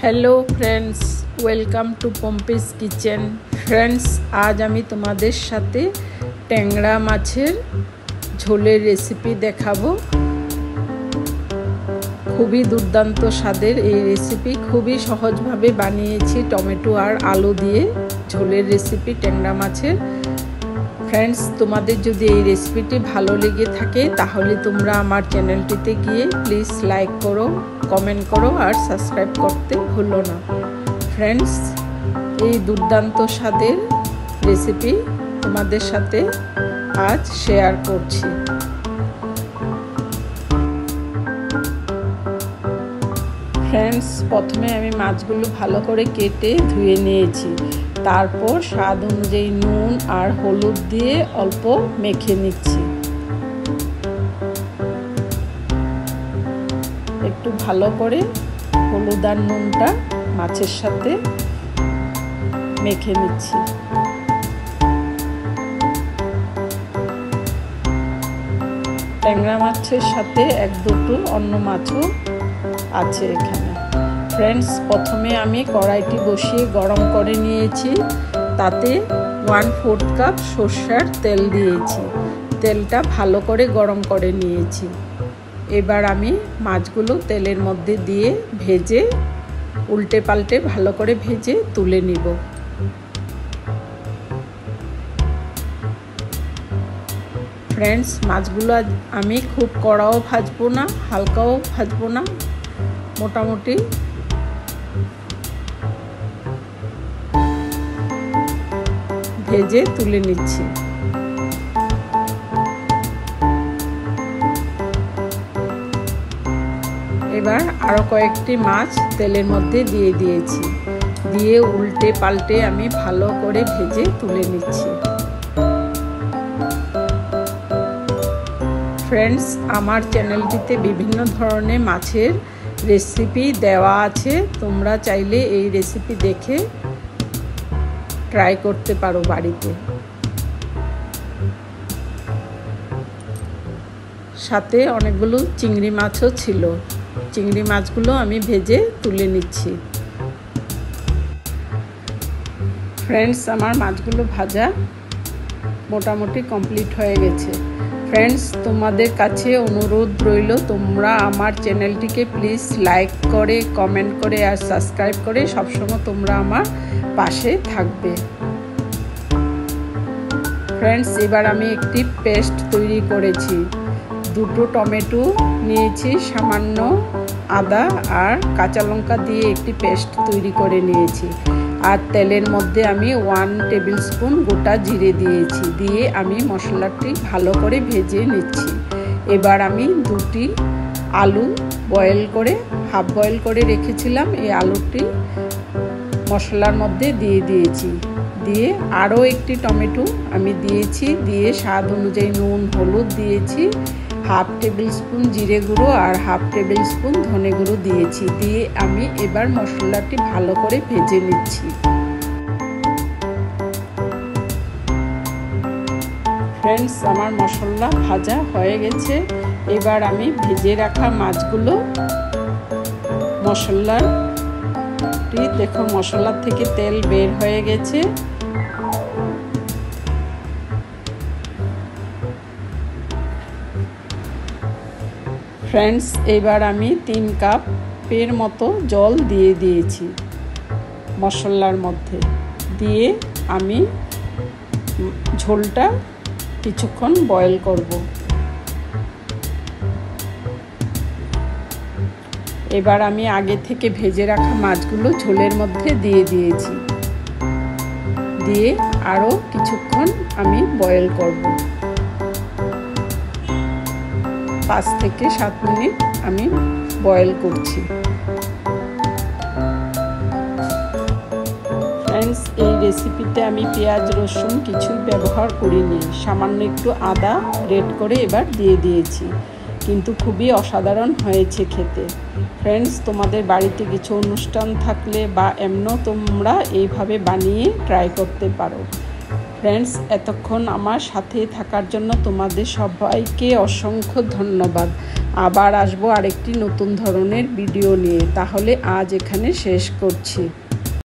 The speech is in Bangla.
Hello friends, welcome to Pampi's kitchen. Friends, आज आमी तुम्हादेर साथे टैंगड़ा माछेर झोलेर रेसिपि देखाबो। खूबई दुर्दान्त स्वादेर এই रेसिपि खूबই সহজভাবে বানিয়েছি টমেটো আর আলু দিয়ে ঝোলের রেসিপি ট্যাংরা মাছের। फ्रेंड्स, तुम्हादेर যদি এই রেসিপিটি ভালো লেগে থাকে তাহলে তোমরা আমার চ্যানেলটিতে গিয়ে প্লিজ লাইক করো, কমেন্ট করো আর সাবস্ক্রাইব করতে ভুলো না। फ्रेंड्स, এই দুর্দান্ত স্বাদের রেসিপি তোমাদের সাথে আজ শেয়ার করছি। फ्रेंड्स, प्रथमे आमी माछगुलो भालो करे केटे धुए निয়েছি। তারপর স্বাদ অনুযায়ী নুন আর হলুদ দিয়ে অল্প মেখে নিচ্ছি। একটু ভালো করে হলুদ আর নুনটা মাছের সাথে মেখে নিচ্ছি। ট্যাংরা মাছের সাথে এক দুটো অন্য মাছও আছে এখানে। फ्रेंड्स, प्रथमे आमी कड़ाईटी बसिए गरम करे निয়েছি। ताते 1/4 কাপ সরষের তেল দিয়েছি। তেলটা ভালো করে গরম করে নিয়েছি। এবার আমি মাছগুলো তেলের মধ্যে দিয়ে ভেজে উল্টে পাল্টে ভালো করে ভেজে তুলে নিব। फ्रेंड्स, মাছগুলো আমি খুব কড়াও ভাজবো না, হালকাও ভাজবো না, মোটামুটি ভেজে তুলে নিচ্ছি। এবার আরো কয়েকটি মাছ তেলের মধ্যে দিয়ে দিয়েছি। দিয়ে উল্টে পাল্টে আমি ভালো করে ভেজে তুলে নিচ্ছি। फ्रेंड्स, আমার চ্যানেলটিতে বিভিন্ন ধরনের মাছের রেসিপি দেওয়া আছে। তোমরা চাইলে এই রেসিপি দেখে ট্রাই করতে পারো বাড়িতে। সাথে অনেকগুলো চিংড়ি মাছও ছিল। চিংড়ি মাছগুলো আমি ভেজে তুলে নিচ্ছি। फ्रेंड्स, আমার মাছগুলো ভাজা মোটামুটি কমপ্লিট হয়ে গেছে। फ्रेंड्स, তোমাদের কাছে অনুরোধ রইল তোমরা আমার চ্যানেলটিকে প্লিজ লাইক করে, কমেন্ট করে আর সাবস্ক্রাইব করে সবসময় তোমরা আমার পাশে থাকবে। फ्रेंड्स, এবার আমি একটি পেস্ট তৈরি করেছি। দুটো টমেটো নিয়েছি, সামান্য আদা আর কাঁচা লঙ্কা দিয়ে একটি পেস্ট তৈরি করে নিয়েছি। আর তেলের মধ্যে আমি 1 টেবিল স্পুন গোটা জিরে দিয়েছি। দিয়ে আমি মশলাটি ভালো করে ভেজে নিচ্ছি। এবার আমি দুটি আলু হাফ বয়েল করে রেখেছিলাম, এই আলুটি মশলার মধ্যে দিয়ে দিয়েছি। দিয়ে আরও একটি টমেটো আমি দিয়েছি। দিয়ে স্বাদ অনুযায়ী নুন হলুদ দিয়েছি। হাফ টেবিল স্পুন জিরে গুঁড়ো আর হাফ টেবিল স্পুন ধনে গুঁড়ো দিয়েছি। দিয়ে আমি এবার মশলাটি ভালো করে ভেজে নিচ্ছি। फ्रेंड्स, আমার মশলা ভাজা হয়ে গেছে। এবার আমি ভেজে রাখা মাছগুলো দেখো মশলা থেকে তেল বের হয়ে গেছে। फ्रेंड्स, এবার আমি 3 কাপের মতো জল দিয়ে দিয়েছি মশলার মধ্যে। দিয়ে আমি ঝোলটা কিছুক্ষণ বয়েল করব। এবার আমি আগে থেকে ভেজে রাখা মাছগুলো ঝোলের মধ্যে দিয়ে দিয়েছি। দিয়ে আরও কিছুক্ষণ আমি বয়েল করব। 5 থেকে 7 মিনিট আমি বয়েল করছি। फ्रेंड्स, এই রেসিপিতে আমি পেঁয়াজ রসুন কিছুই ব্যবহার করিনি। সামান্য একটু আদা গ্রেট করে এবার দিয়ে দিয়েছি। কিন্তু খুবই অসাধারণ হয়েছে খেতে। फ्रेंड्स, তোমাদের বাড়িতে কিছু অনুষ্ঠান থাকলে বা এমনও তোমরা এইভাবে বানিয়ে ট্রাই করতে পারো। फ्रेंड्स, এতক্ষণ আমার সাথে থাকার জন্য তোমাদের সবাইকে অসংখ্য ধন্যবাদ। আবার আসবো আরেকটি নতুন ধরনের ভিডিও নিয়ে। তাহলে আজ এখানে শেষ করছি।